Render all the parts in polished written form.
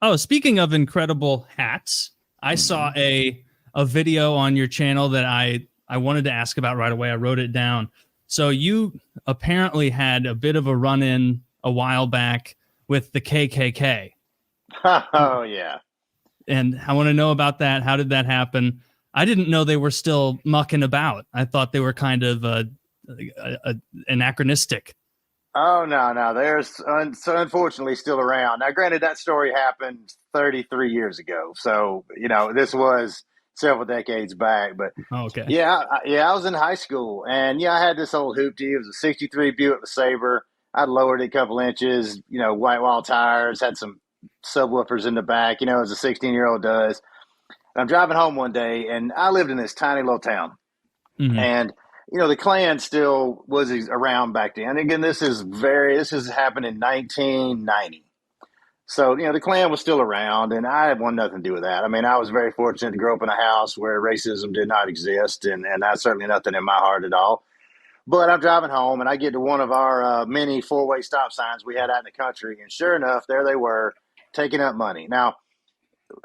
Oh, speaking of incredible hats, I Hmm. saw a video on your channel that I wanted to ask about right away. I wrote it down. So you apparently had a bit of a run-in a while back with the KKK. Oh yeah. And I want to know about that. How did that happen? I didn't know they were still mucking about. I thought they were kind of anachronistic. Oh no, no, so unfortunately still around. Now, granted, that story happened 33 years ago, so this was several decades back. But Oh, okay. yeah, I was in high school, and yeah, I had this old hoopty. It was a '63 Buick LeSabre. I lowered it a couple inches, white wall tires, had some subwoofers in the back, as a 16-year-old does. And I'm driving home one day, and I lived in this tiny little town. Mm-hmm. And the Klan still was around back then. And again, this has happened in 1990. So the Klan was still around, and I had nothing to do with that. I mean, I was very fortunate to grow up in a house where racism did not exist, and that's certainly nothing in my heart at all. But I'm driving home, and I get to one of our many four-way stop signs we had out in the country, and sure enough, there they were taking up money. Now,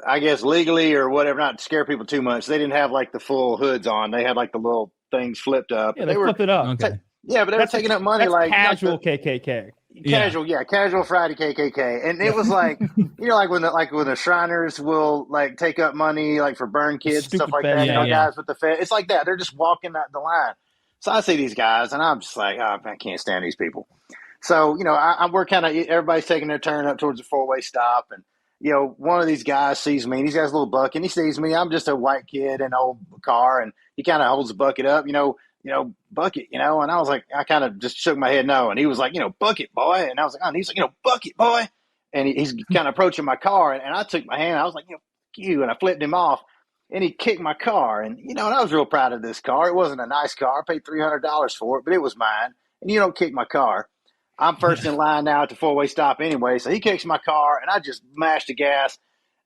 I guess legally or whatever, not to scare people too much, they didn't have like the full hoods on. They had like the little things flipped up. Yeah, But they they were, flip it up. Okay. yeah, but they were taking up money That's like not casual the KKK. Yeah. casual Friday KKK, and it was like like when the Shriners will like take up money like for burn kids and stuff Stupid like feds. that. Yeah, yeah. Guys with the Fed, it's like that. They're just walking the line. So I see these guys, and I'm just like, oh, I can't stand these people. So we're kind of everybody's taking their turn up towards the four-way stop, and one of these guys sees me, and he's got his little bucket, and he sees me. I'm just a white kid in an old car, and he kind of holds the bucket up, bucket, and I was like, I kind of just shook my head no, and he was like, bucket boy, and I was like, oh, and he's like, bucket boy, and he's kind of approaching my car, and I took my hand, I was like, fuck you, and I flipped him off, and he kicked my car, and and I was real proud of this car. It wasn't a nice car, I paid $300 for it, but it was mine, and you don't kick my car. I'm first in line now at the four-way stop anyway, so he kicks my car, and I just mashed the gas.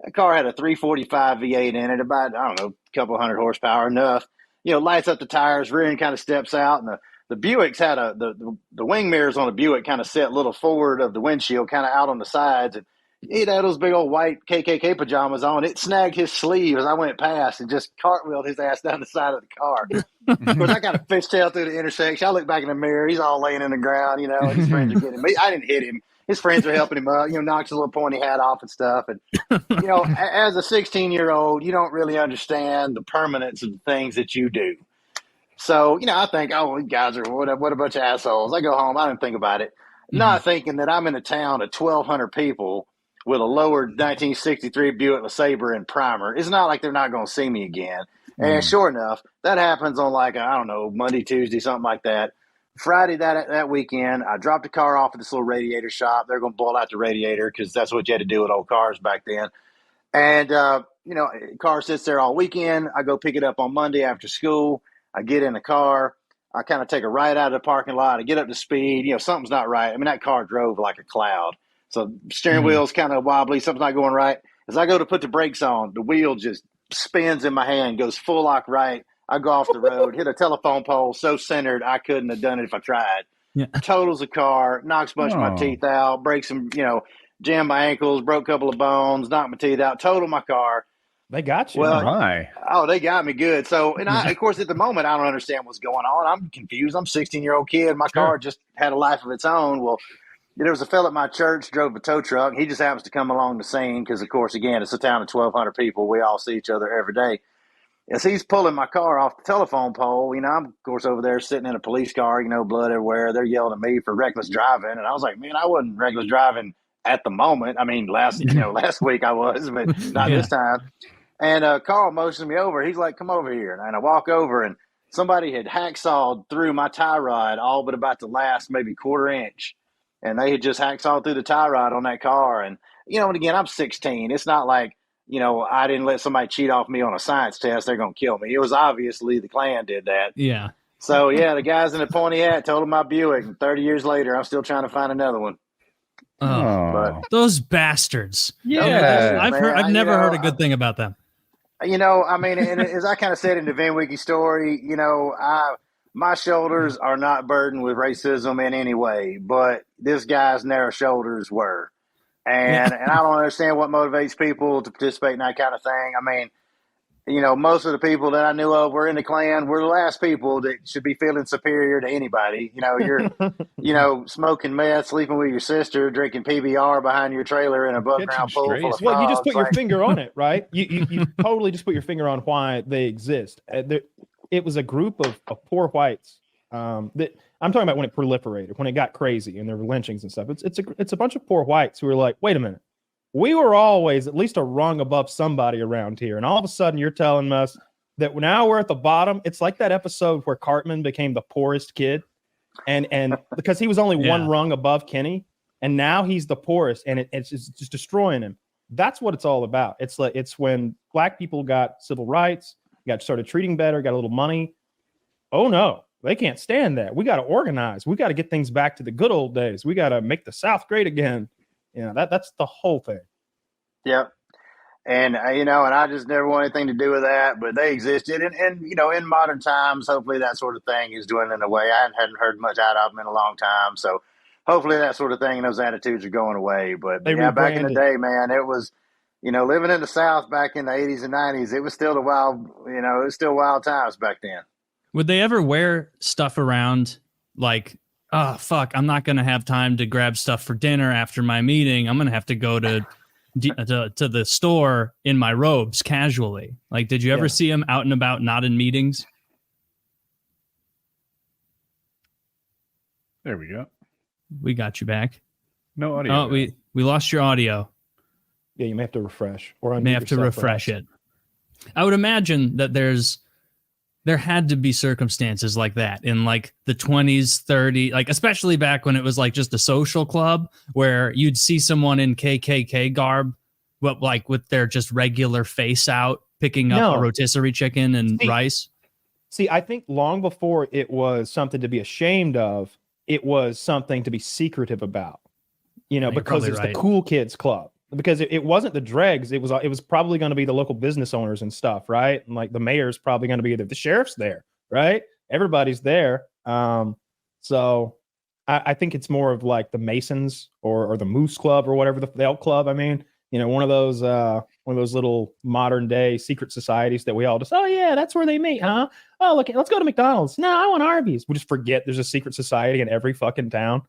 That car had a 345 V8 in it, about, I don't know, a couple hundred horsepower, enough. Lights up the tires, rear end kind of steps out, and the Buick's had the wing mirrors on the Buick kind of set a little forward of the windshield, kind of out on the sides, and he had those big old white KKK pajamas on. It snagged his sleeve as I went past and just cartwheeled his ass down the side of the car. Of course, I kind of fishtailed through the intersection. I look back in the mirror. He's all laying in the ground, and his friends are getting him. I didn't hit him. His friends are helping him up, knocks his little pointy hat off and stuff. And, as a 16-year-old, you don't really understand the permanence of the things that you do. So, I think, oh, these guys are what a bunch of assholes. I go home. I didn't think about it. Mm-hmm. Not thinking that I'm in a town of 1,200 people with a lowered 1963 Buick LeSabre and primer. It's not like they're not going to see me again. And sure enough, that happens on like, I don't know, Monday, Tuesday, something like that. Friday that weekend, I dropped the car off at this little radiator shop. They're going to blow out the radiator because that's what you had to do with old cars back then. And, car sits there all weekend. I go pick it up on Monday after school. I get in the car. I kind of take a right out of the parking lot. I get up to speed. Something's not right. I mean, that car drove like a cloud. So steering wheel's kind of wobbly. Something's not going right. As I go to put the brakes on, the wheel just spins in my hand, goes full lock right. I go off the road, hit a telephone pole so centered I couldn't have done it if I tried. Yeah. Totals the car, knocks a bunch of my teeth out, breaks some, jammed my ankles, broke a couple of bones, knocked my teeth out, totaled my car. They got you. Well, My. oh, they got me good. So, and I, of course, at the moment, I don't understand what's going on. I'm confused. I'm a 16-year-old kid. My car just had a life of its own. Well, there was a fellow at my church, drove a tow truck. He just happens to come along the scene because, of course, again, it's a town of 1,200 people. We all see each other every day. As he's pulling my car off the telephone pole, I'm, of course, over there sitting in a police car, blood everywhere. They're yelling at me for reckless driving. And I was like, man, I wasn't reckless driving at the moment. I mean, last week I was, but not this time. And Carl motions me over. He's like, come over here. And I walk over, and somebody had hacksawed through my tie rod all but about the last maybe quarter inch. And they had just hacksawed through the tie rod on that car. And, and again, I'm 16. It's not like, I didn't let somebody cheat off me on a science test. They're going to kill me. It was obviously the Klan did that. Yeah. So, yeah, the guys in the pointy hat totaled my Buick. And 30 years later, I'm still trying to find another one. Oh, those bastards. Yeah. I've never heard a good thing about them. I mean, and as I kind of said in the vinwiki story, my shoulders are not burdened with racism in any way, but this guy's narrow shoulders were. And I don't understand what motivates people to participate in that kind of thing. I mean, most of the people that I knew of were in the Klan. We're the last people that should be feeling superior to anybody. You're, smoking meth, sleeping with your sister, drinking PBR behind your trailer in a above ground pool full of frogs. Well, you just put your finger on it, right? You totally just put your finger on why they exist. It was a group of poor whites that I'm talking about when it proliferated, when it got crazy and there were lynchings and stuff. It's a bunch of poor whites who were like, wait a minute. We were always at least a rung above somebody around here. And all of a sudden you're telling us that now we're at the bottom. It's like that episode where Cartman became the poorest kid. And because he was only one rung above Kenny. And now he's the poorest and it's just destroying him. That's what it's all about. It's when black people got civil rights, started treating better, got a little money. Oh no, they can't stand that. We got to organize. We got to get things back to the good old days. We got to make the South great again. That's the whole thing. Yep. And, and I just never want anything to do with that, but they existed. And in modern times, hopefully that sort of thing is dwindling away. I hadn't heard much out of them in a long time. So hopefully that sort of thing and those attitudes are going away. But back in the day, man, it was, living in the South back in the 80s and 90s, it was still the wild, it was still wild times back then. Would they ever wear stuff around like, oh, fuck, I'm not going to have time to grab stuff for dinner after my meeting. I'm going to have to go to the store in my robes casually. Like, did you ever see him out and about, not in meetings? There we go. We got you back. No audio. Oh, we lost your audio. Yeah, you may have to refresh. Or may have to refresh it. I would imagine that there had to be circumstances like that in like the 20s, 30s, like especially back when it was like just a social club where you'd see someone in KKK garb, but like with their just regular face out, picking up a rotisserie chicken and rice. See, I think long before it was something to be ashamed of, it was something to be secretive about, because it's the cool kids club. Because it wasn't the dregs, it was probably going to be the local business owners and stuff, right? And like the mayor's probably going to be there. The sheriff's there, right? Everybody's there. So I think it's more of like the Masons or the Moose Club or whatever the Elk Club. I mean, one of those little modern day secret societies that we all just, oh yeah, that's where they meet, huh? Oh, look, let's go to McDonald's. No, I want Arby's. We just forget there's a secret society in every fucking town.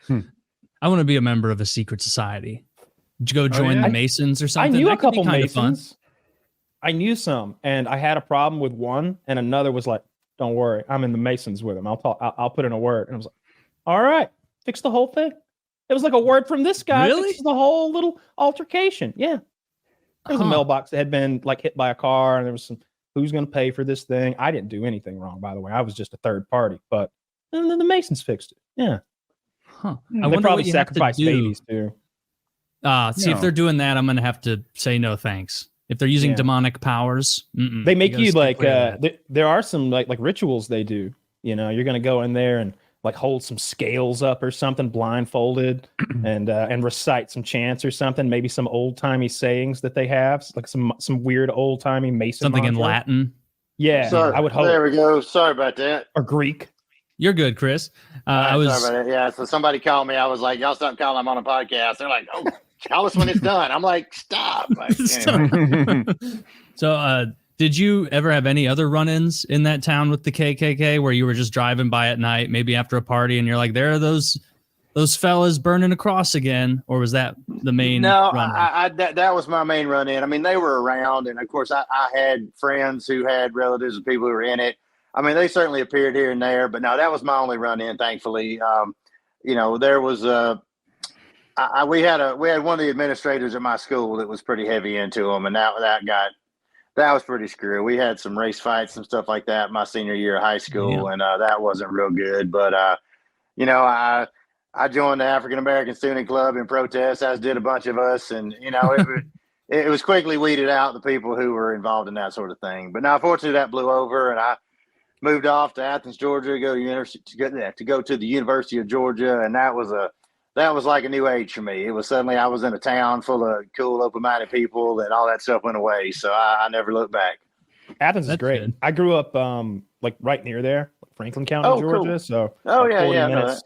I want to be a member of a secret society. Did you go join the Masons or something? I knew a couple Masons. I knew some, and I had a problem with one, and another was like, "Don't worry, I'm in the Masons with him. I'll put in a word." And I was like, "All right, fix the whole thing." It was like a word from this guy. Really? Fixes the whole little altercation. Yeah, there was a mailbox that had been like hit by a car, and there was some. Who's going to pay for this thing? I didn't do anything wrong, by the way. I was just a third party, but then the Masons fixed it. Yeah. Huh. They probably sacrificed babies too. See, if they're doing that, I'm going to have to say no thanks. If they're using demonic powers, they make you like, there are some like rituals they do. You're going to go in there and like hold some scales up or something blindfolded and recite some chants or something, maybe some old timey sayings that they have, like some weird old timey Mason something mantra. In Latin. Yeah, I would hope. There we go. Sorry about that. Or Greek. You're good, Chris. Sorry about that. Yeah, so somebody called me. I was like, y'all stop calling. I'm on a podcast. They're like, oh, call us when it's done. I'm like, stop. Like, anyway. So did you ever have any other run-ins in that town with the KKK where you were just driving by at night, maybe after a party, and you're like, there are those fellas burning a cross again? Or was that the main run-in? That was my main run-in. I mean, they were around, and of course I had friends who had relatives and people who were in it. I mean, they certainly appeared here and there, but no, that was my only run-in, thankfully. There was we had one of the administrators at my school that was pretty heavy into them, and that was pretty screwy. We had some race fights and stuff like that my senior year of high school, and that wasn't real good. But I joined the African American Student Club in protest, as did a bunch of us, and it was quickly weeded out the people who were involved in that sort of thing. But now, fortunately, that blew over, and I moved off to Athens, Georgia, to go to the University of Georgia, and that was like a new age for me. It was suddenly I was in a town full of cool, open-minded people, and all that stuff went away. So I never looked back. Athens is great. Good. I grew up like right near there, Franklin County, Georgia. Cool. So 40 minutes.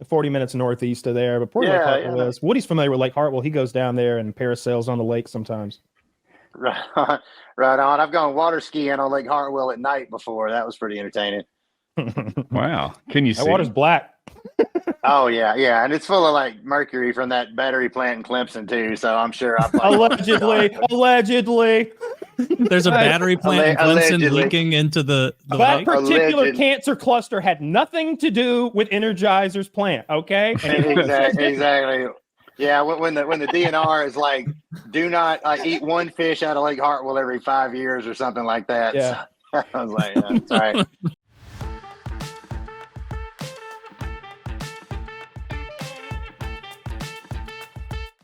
40 minutes northeast of there. But poor Lake Hartwell is. Woody's familiar with Lake Hartwell. He goes down there and parasails on the lake sometimes. Right on. Right on. I've gone water skiing on Lake Hartwell at night before. That was pretty entertaining. Wow. Can you see? That water's black. Oh yeah, yeah, and it's full of like mercury from that battery plant in Clemson too. So I'm sure I've allegedly. There's a battery plant in Clemson leaking into the that lake. particular cancer cluster had nothing to do with Energizer's plant. Okay, exactly. Yeah, when the DNR is like, do not eat one fish out of Lake Hartwell every 5 years or something like that. Yeah. So I was like, that's all right.